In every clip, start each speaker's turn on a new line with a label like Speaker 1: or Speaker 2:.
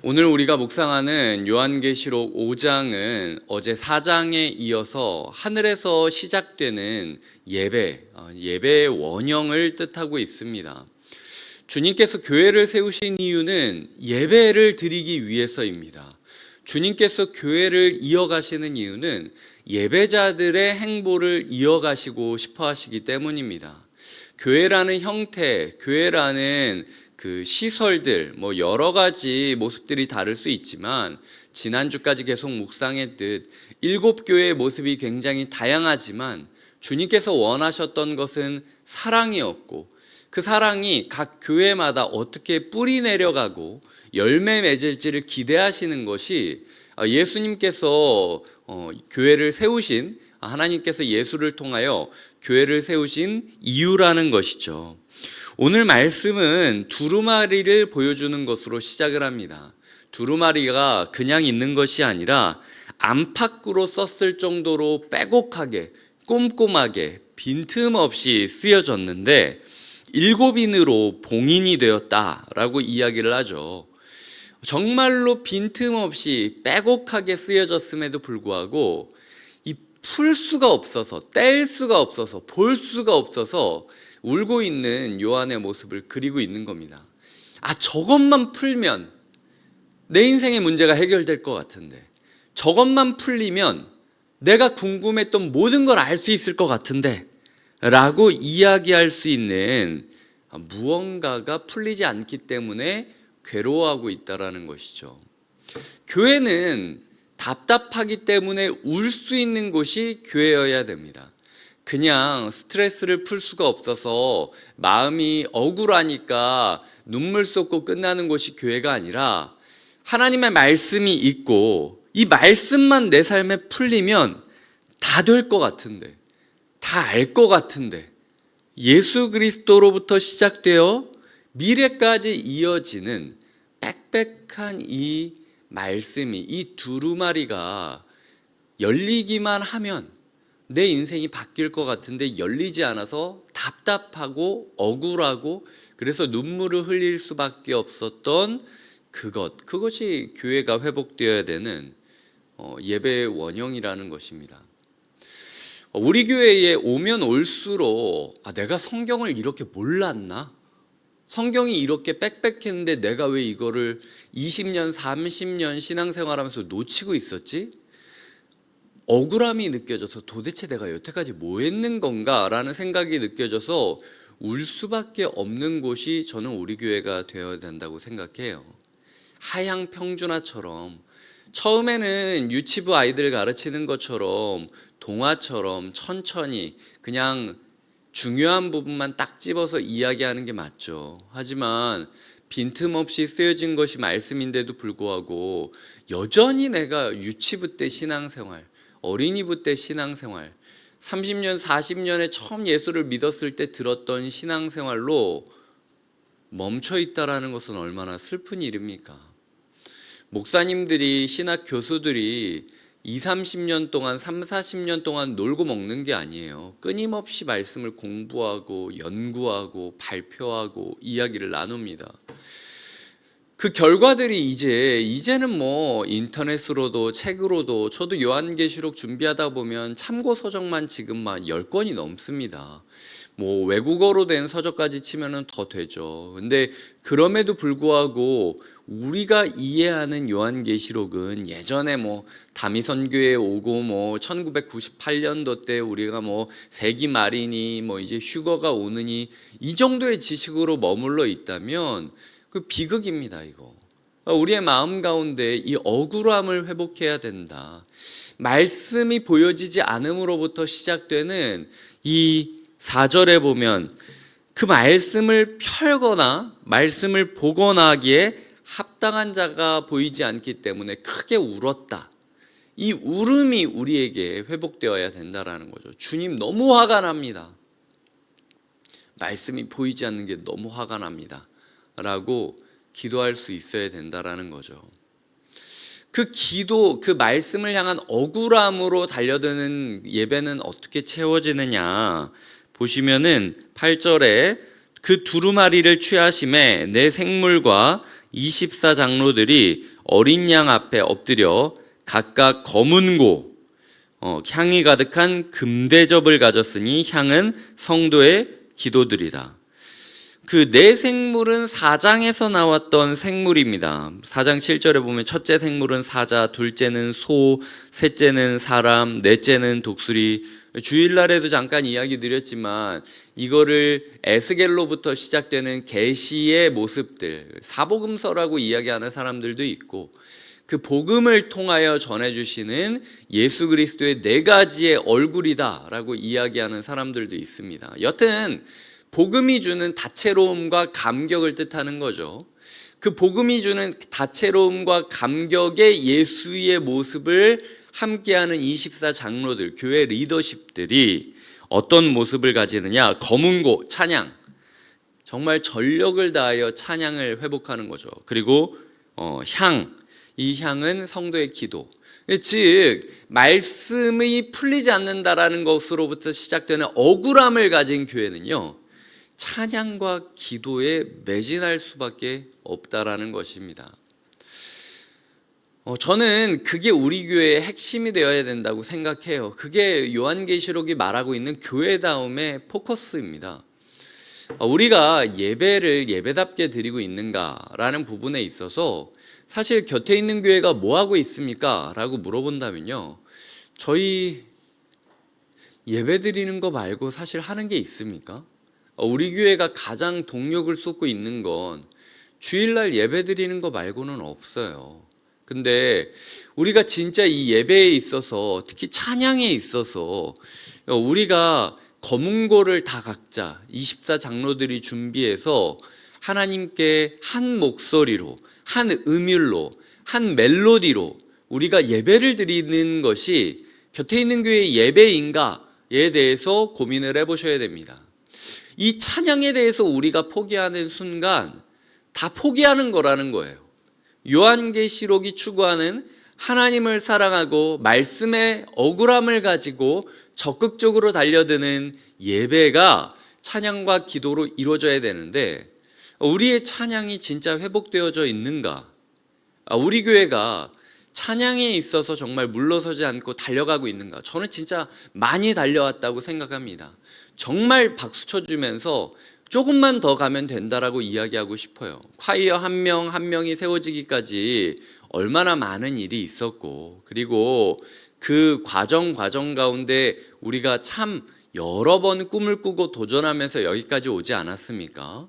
Speaker 1: 오늘 우리가 묵상하는 요한계시록 5장은 어제 4장에 이어서 하늘에서 시작되는 예배의 원형을 뜻하고 있습니다. 주님께서 교회를 세우신 이유는 예배를 드리기 위해서입니다. 주님께서 교회를 이어가시는 이유는 예배자들의 행보를 이어가시고 싶어 하시기 때문입니다. 교회라는 형태, 교회라는 그 시설들, 여러 가지 모습들이 다를 수 있지만 지난주까지 계속 묵상했듯 7교회의 모습이 굉장히 다양하지만 주님께서 원하셨던 것은 사랑이었고 그 사랑이 각 교회마다 어떻게 뿌리 내려가고 열매 맺을지를 기대하시는 것이 예수님께서 교회를 세우신, 하나님께서 예수를 통하여 교회를 세우신 이유라는 것이죠. 오늘 말씀은 두루마리를 보여주는 것으로 시작을 합니다. 두루마리가 그냥 있는 것이 아니라 안팎으로 썼을 정도로 빼곡하게 꼼꼼하게 빈틈없이 쓰여졌는데 7인으로 봉인이 되었다라고 이야기를 하죠. 정말로 빈틈없이 빼곡하게 쓰여졌음에도 불구하고 이 풀 수가 없어서, 뗄 수가 없어서, 볼 수가 없어서 울고 있는 요한의 모습을 그리고 있는 겁니다. 저것만 풀면 내 인생의 문제가 해결될 것 같은데, 저것만 풀리면 내가 궁금했던 모든 걸 알 수 있을 것 같은데 라고 이야기할 수 있는 무언가가 풀리지 않기 때문에 괴로워하고 있다는 것이죠. 교회는 답답하기 때문에 울 수 있는 곳이 교회여야 됩니다. 그냥 스트레스를 풀 수가 없어서 마음이 억울하니까 눈물 쏟고 끝나는 곳이 교회가 아니라 하나님의 말씀이 있고 이 말씀만 내 삶에 풀리면 다 될 것 같은데, 다 알 것 같은데, 예수 그리스도로부터 시작되어 미래까지 이어지는 빽빽한 이 말씀이, 이 두루마리가 열리기만 하면 내 인생이 바뀔 것 같은데 열리지 않아서 답답하고 억울하고 그래서 눈물을 흘릴 수밖에 없었던 그것이 교회가 회복되어야 되는 예배의 원형이라는 것입니다. 우리 교회에 오면 올수록 내가 성경을 이렇게 몰랐나? 성경이 이렇게 빽빽했는데 내가 왜 이거를 20년, 30년 신앙생활하면서 놓치고 있었지? 억울함이 느껴져서 도대체 내가 여태까지 뭐 했는 건가? 라는 생각이 느껴져서 울 수밖에 없는 곳이 저는 우리 교회가 되어야 된다고 생각해요. 하향 평준화처럼 처음에는 유치부 아이들 가르치는 것처럼 동화처럼 천천히 그냥 중요한 부분만 딱 집어서 이야기하는 게 맞죠. 하지만 빈틈없이 쓰여진 것이 말씀인데도 불구하고 여전히 내가 유치부 때 신앙생활, 어린이부 때 신앙생활, 30년, 40년에 처음 예수를 믿었을 때 들었던 신앙생활로 멈춰 있다라는 것은 얼마나 슬픈 일입니까? 목사님들이, 신학 교수들이 20, 30년 동안, 3, 40년 동안 놀고 먹는 게 아니에요. 끊임없이 말씀을 공부하고 연구하고 발표하고 이야기를 나눕니다. 그 결과들이 이제는 인터넷으로도 책으로도, 저도 요한계시록 준비하다 보면 참고 서적만 지금 10권이 넘습니다. 외국어로 된 서적까지 치면은 더 되죠. 근데 그럼에도 불구하고 우리가 이해하는 요한계시록은 예전에 다미선교에 오고 1998년도 때 우리가 세기 말이니 이제 휴거가 오느니 이 정도의 지식으로 머물러 있다면 그 비극입니다. 이거 우리의 마음 가운데 이 억울함을 회복해야 된다. 말씀이 보여지지 않음으로부터 시작되는 이 4절에 보면 그 말씀을 펼거나 말씀을 보거나 하기에 합당한 자가 보이지 않기 때문에 크게 울었다. 이 울음이 우리에게 회복되어야 된다라는 거죠. 주님 너무 화가 납니다. 말씀이 보이지 않는 게 너무 화가 납니다. 라고 기도할 수 있어야 된다라는 거죠. 그 기도, 그 말씀을 향한 억울함으로 달려드는 예배는 어떻게 채워지느냐? 보시면은 8절에 그 두루마리를 취하심에 내 생물과 24 장로들이 어린 양 앞에 엎드려 각각 검은고 향이 가득한 금대접을 가졌으니 향은 성도의 기도들이다. 그 네 생물은 4장에서 나왔던 생물입니다. 4장 7절에 보면 첫째 생물은 사자, 둘째는 소, 셋째는 사람, 넷째는 독수리. 주일날에도 잠깐 이야기 드렸지만 이거를 에스겔로부터 시작되는 계시의 모습들, 사복음서라고 이야기하는 사람들도 있고 그 복음을 통하여 전해주시는 예수 그리스도의 네 가지의 얼굴이다라고 이야기하는 사람들도 있습니다. 여튼 복음이 주는 다채로움과 감격을 뜻하는 거죠. 그 복음이 주는 다채로움과 감격의 예수의 모습을 함께하는 24 장로들, 교회 리더십들이 어떤 모습을 가지느냐? 검은고, 찬양. 정말 전력을 다하여 찬양을 회복하는 거죠. 그리고 향, 이 향은 성도의 기도. 즉 말씀이 풀리지 않는다라는 것으로부터 시작되는 억울함을 가진 교회는요, 찬양과 기도에 매진할 수밖에 없다라는 것입니다. 저는 그게 우리 교회의 핵심이 되어야 된다고 생각해요. 그게 요한계시록이 말하고 있는 교회다움의 포커스입니다. 우리가 예배를 예배답게 드리고 있는가라는 부분에 있어서 사실 곁에 있는 교회가 뭐 하고 있습니까? 라고 물어본다면요, 저희 예배 드리는 거 말고 사실 하는 게 있습니까? 우리 교회가 가장 동력을 쏟고 있는 건 주일날 예배 드리는 거 말고는 없어요. 근데 우리가 진짜 이 예배에 있어서, 특히 찬양에 있어서 우리가 검은고를 다 각자 24 장로들이 준비해서 하나님께 한 목소리로, 한 음율로, 한 멜로디로 우리가 예배를 드리는 것이 곁에 있는 교회의 예배인가에 대해서 고민을 해보셔야 됩니다. 이 찬양에 대해서 우리가 포기하는 순간 다 포기하는 거라는 거예요. 요한계시록이 추구하는 하나님을 사랑하고 말씀의 억울함을 가지고 적극적으로 달려드는 예배가 찬양과 기도로 이루어져야 되는데, 우리의 찬양이 진짜 회복되어져 있는가? 우리 교회가 찬양에 있어서 정말 물러서지 않고 달려가고 있는가? 저는 진짜 많이 달려왔다고 생각합니다. 정말 박수 쳐주면서 조금만 더 가면 된다라고 이야기하고 싶어요. 콰이어 한 명 한 명이 세워지기까지 얼마나 많은 일이 있었고, 그리고 그 과정 가운데 우리가 참 여러 번 꿈을 꾸고 도전하면서 여기까지 오지 않았습니까?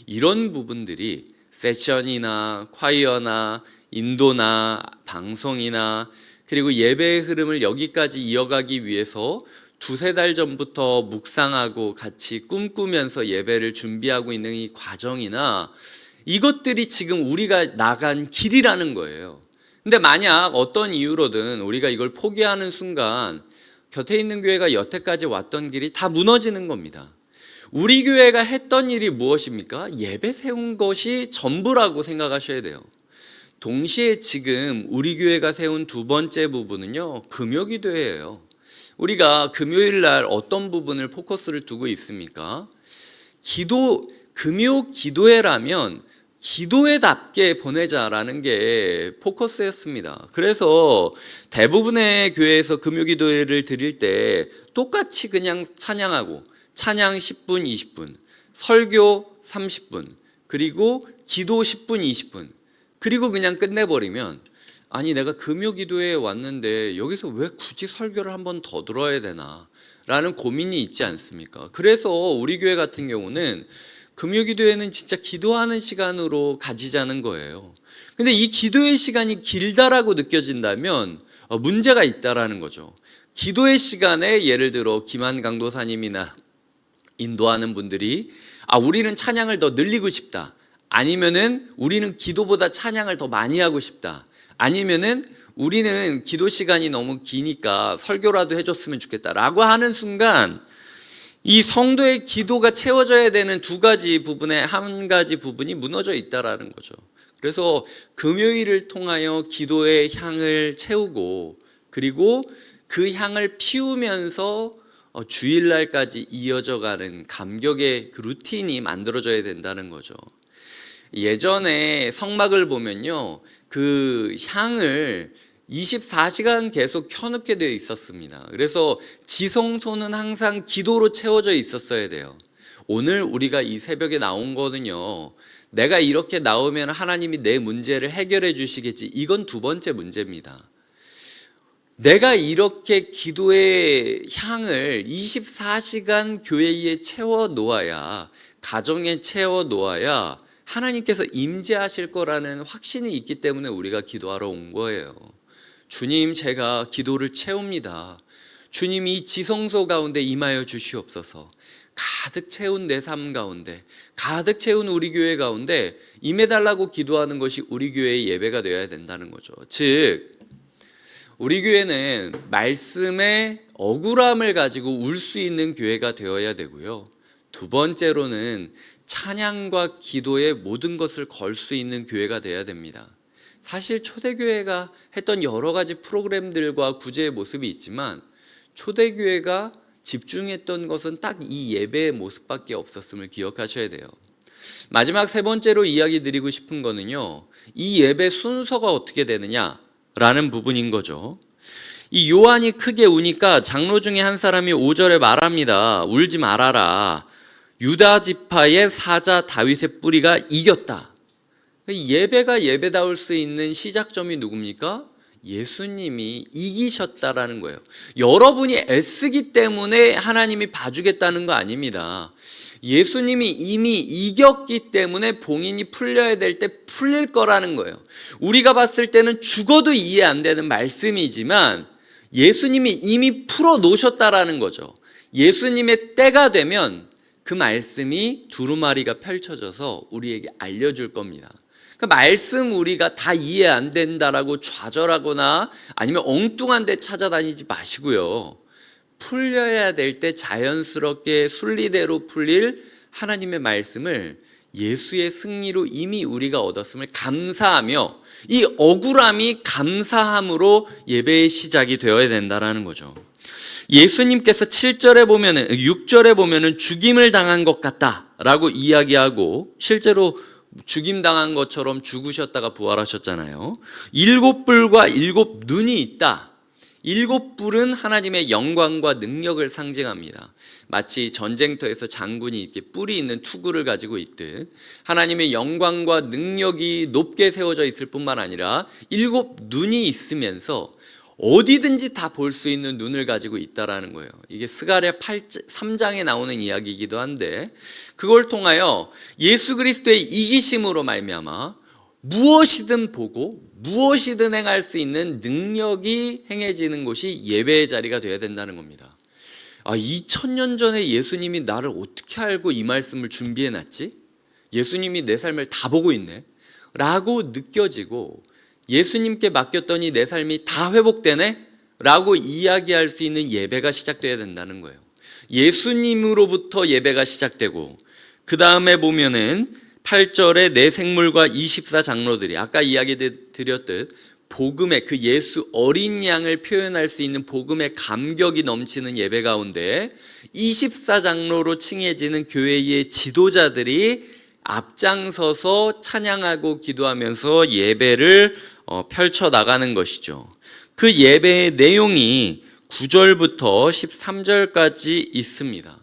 Speaker 1: 이런 부분들이 세션이나 콰이어나 인도나 방송이나 그리고 예배의 흐름을 여기까지 이어가기 위해서 두세 달 전부터 묵상하고 같이 꿈꾸면서 예배를 준비하고 있는 이 과정이나 이것들이 지금 우리가 나간 길이라는 거예요. 근데 만약 어떤 이유로든 우리가 이걸 포기하는 순간 곁에 있는 교회가 여태까지 왔던 길이 다 무너지는 겁니다. 우리 교회가 했던 일이 무엇입니까? 예배 세운 것이 전부라고 생각하셔야 돼요. 동시에 지금 우리 교회가 세운 두 번째 부분은요, 금요기도예요. 우리가 금요일 날 어떤 부분을 포커스를 두고 있습니까? 금요 기도회라면 기도회답게 보내자라는 게 포커스였습니다. 그래서 대부분의 교회에서 금요 기도회를 드릴 때 똑같이 그냥 찬양하고, 찬양 10분, 20분, 설교 30분, 그리고 기도 10분, 20분, 그리고 그냥 끝내버리면, 아니 내가 금요기도에 왔는데 여기서 왜 굳이 설교를 한 번 더 들어야 되나 라는 고민이 있지 않습니까? 그래서 우리 교회 같은 경우는 금요기도에는 진짜 기도하는 시간으로 가지자는 거예요. 근데 이 기도의 시간이 길다라고 느껴진다면 문제가 있다라는 거죠. 기도의 시간에 예를 들어 김한 강도사님이나 인도하는 분들이 우리는 찬양을 더 늘리고 싶다, 아니면은 우리는 기도보다 찬양을 더 많이 하고 싶다, 아니면은 우리는 기도 시간이 너무 기니까 설교라도 해줬으면 좋겠다라고 하는 순간 이 성도의 기도가 채워져야 되는 두 가지 부분에 한 가지 부분이 무너져 있다라는 거죠. 그래서 금요일을 통하여 기도의 향을 채우고, 그리고 그 향을 피우면서 주일날까지 이어져 가는 감격의 그 루틴이 만들어져야 된다는 거죠. 예전에 성막을 보면요, 그 향을 24시간 계속 켜놓게 되어 있었습니다. 그래서 지성소는 항상 기도로 채워져 있었어야 돼요. 오늘 우리가 이 새벽에 나온 거는요, 내가 이렇게 나오면 하나님이 내 문제를 해결해 주시겠지, 이건 두 번째 문제입니다. 내가 이렇게 기도의 향을 24시간 교회에 채워 놓아야, 가정에 채워 놓아야 하나님께서 임재하실 거라는 확신이 있기 때문에 우리가 기도하러 온 거예요. 주님, 제가 기도를 채웁니다. 주님, 이 지성소 가운데 임하여 주시옵소서. 가득 채운 내 삶 가운데, 가득 채운 우리 교회 가운데 임해달라고 기도하는 것이 우리 교회의 예배가 되어야 된다는 거죠. 즉, 우리 교회는 말씀의 억울함을 가지고 울 수 있는 교회가 되어야 되고요. 두 번째로는 찬양과 기도에 모든 것을 걸 수 있는 교회가 되어야 됩니다. 사실 초대교회가 했던 여러 가지 프로그램들과 구제의 모습이 있지만 초대교회가 집중했던 것은 딱 이 예배의 모습밖에 없었음을 기억하셔야 돼요. 마지막 세 번째로 이야기 드리고 싶은 거는요, 이 예배 순서가 어떻게 되느냐라는 부분인 거죠. 이 요한이 크게 우니까 장로 중에 한 사람이 5절에 말합니다. 울지 말아라. 유다 지파의 사자 다윗의 뿌리가 이겼다. 예배가 예배다울 수 있는 시작점이 누굽니까? 예수님이 이기셨다라는 거예요. 여러분이 애쓰기 때문에 하나님이 봐주겠다는 거 아닙니다. 예수님이 이미 이겼기 때문에 봉인이 풀려야 될 때 풀릴 거라는 거예요. 우리가 봤을 때는 죽어도 이해 안 되는 말씀이지만 예수님이 이미 풀어 놓으셨다라는 거죠. 예수님의 때가 되면 그 말씀이 두루마리가 펼쳐져서 우리에게 알려줄 겁니다. 그 말씀 우리가 다 이해 안 된다라고 좌절하거나 아니면 엉뚱한 데 찾아다니지 마시고요. 풀려야 될 때 자연스럽게 순리대로 풀릴 하나님의 말씀을 예수의 승리로 이미 우리가 얻었음을 감사하며 이 억울함이 감사함으로 예배의 시작이 되어야 된다라는 거죠. 예수님께서 6절에 보면은 죽임을 당한 것 같다라고 이야기하고 실제로 죽임당한 것처럼 죽으셨다가 부활하셨잖아요. 7뿔과 7눈이 있다. 7뿔은 하나님의 영광과 능력을 상징합니다. 마치 전쟁터에서 장군이 이렇게 뿔이 있는 투구를 가지고 있듯 하나님의 영광과 능력이 높게 세워져 있을 뿐만 아니라 7눈이 있으면서 어디든지 다 볼 수 있는 눈을 가지고 있다라는 거예요. 이게 스가랴 3장에 나오는 이야기이기도 한데 그걸 통하여 예수 그리스도의 이기심으로 말미암아 무엇이든 보고 무엇이든 행할 수 있는 능력이 행해지는 곳이 예배의 자리가 되어야 된다는 겁니다. 2000년 전에 예수님이 나를 어떻게 알고 이 말씀을 준비해 놨지? 예수님이 내 삶을 다 보고 있네 라고 느껴지고 예수님께 맡겼더니 내 삶이 다 회복되네? 라고 이야기할 수 있는 예배가 시작돼야 된다는 거예요. 예수님으로부터 예배가 시작되고 그 다음에 보면은 8절에 내 생물과 24장로들이 아까 이야기 드렸듯 복음의 그 예수 어린 양을 표현할 수 있는 복음의 감격이 넘치는 예배 가운데 24장로로 칭해지는 교회의 지도자들이 앞장서서 찬양하고 기도하면서 예배를 펼쳐나가는 것이죠. 그 예배의 내용이 9절부터 13절까지 있습니다.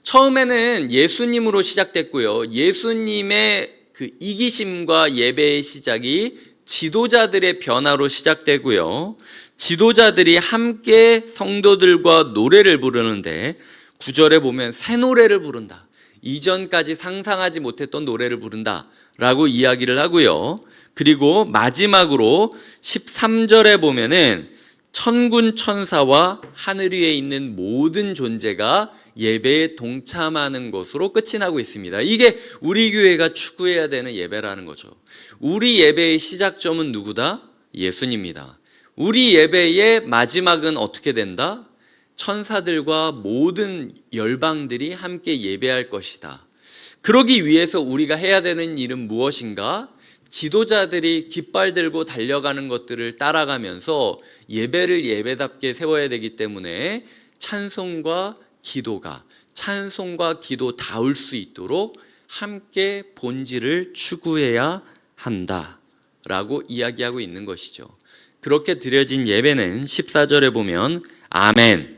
Speaker 1: 처음에는 예수님으로 시작됐고요. 예수님의 그 이기심과 예배의 시작이 지도자들의 변화로 시작되고요. 지도자들이 함께 성도들과 노래를 부르는데 9절에 보면 새 노래를 부른다. 이전까지 상상하지 못했던 노래를 부른다라고 이야기를 하고요. 그리고 마지막으로 13절에 보면은 천군 천사와 하늘 위에 있는 모든 존재가 예배에 동참하는 것으로 끝이 나고 있습니다. 이게 우리 교회가 추구해야 되는 예배라는 거죠. 우리 예배의 시작점은 누구다? 예수님입니다. 우리 예배의 마지막은 어떻게 된다? 천사들과 모든 열방들이 함께 예배할 것이다. 그러기 위해서 우리가 해야 되는 일은 무엇인가? 지도자들이 깃발 들고 달려가는 것들을 따라가면서 예배를 예배답게 세워야 되기 때문에 찬송과 기도다울 수 있도록 함께 본질을 추구해야 한다라고 이야기하고 있는 것이죠. 그렇게 드려진 예배는 14절에 보면 아멘이라고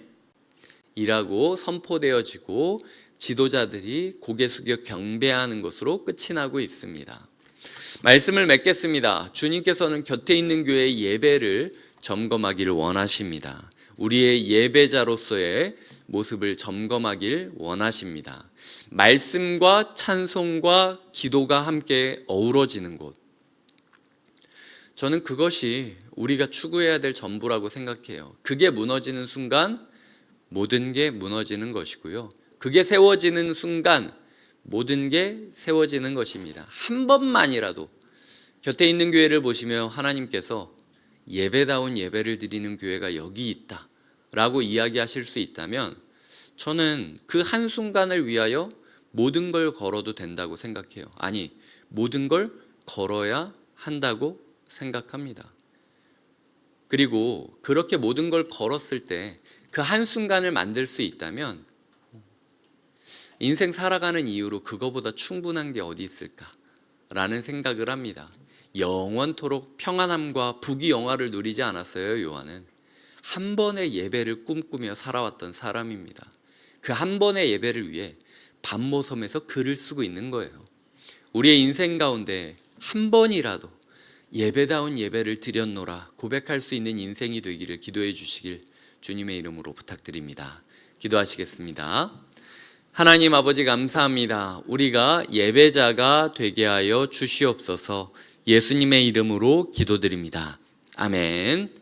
Speaker 1: 선포되어지고 지도자들이 고개 숙여 경배하는 것으로 끝이 나고 있습니다. 말씀을 맺겠습니다. 주님께서는 곁에 있는 교회의 예배를 점검하기를 원하십니다. 우리의 예배자로서의 모습을 점검하길 원하십니다. 말씀과 찬송과 기도가 함께 어우러지는 곳, 저는 그것이 우리가 추구해야 될 전부라고 생각해요. 그게 무너지는 순간 모든 게 무너지는 것이고요, 그게 세워지는 순간 모든 게 세워지는 것입니다. 한 번만이라도 곁에 있는 교회를 보시며 하나님께서 예배다운 예배를 드리는 교회가 여기 있다 라고 이야기하실 수 있다면 저는 그 한순간을 위하여 모든 걸 걸어도 된다고 생각해요. 아니, 모든 걸 걸어야 한다고 생각합니다. 그리고 그렇게 모든 걸 걸었을 때 그 한순간을 만들 수 있다면 인생 살아가는 이유로 그거보다 충분한 게 어디 있을까라는 생각을 합니다. 영원토록 평안함과 부귀영화를 누리지 않았어요. 요한은 한 번의 예배를 꿈꾸며 살아왔던 사람입니다. 그 한 번의 예배를 위해 밤모섬에서 글을 쓰고 있는 거예요. 우리의 인생 가운데 한 번이라도 예배다운 예배를 드렸노라 고백할 수 있는 인생이 되기를 기도해 주시길 주님의 이름으로 부탁드립니다. 기도하시겠습니다. 하나님 아버지 감사합니다. 우리가 예배자가 되게 하여 주시옵소서. 예수님의 이름으로 기도드립니다. 아멘.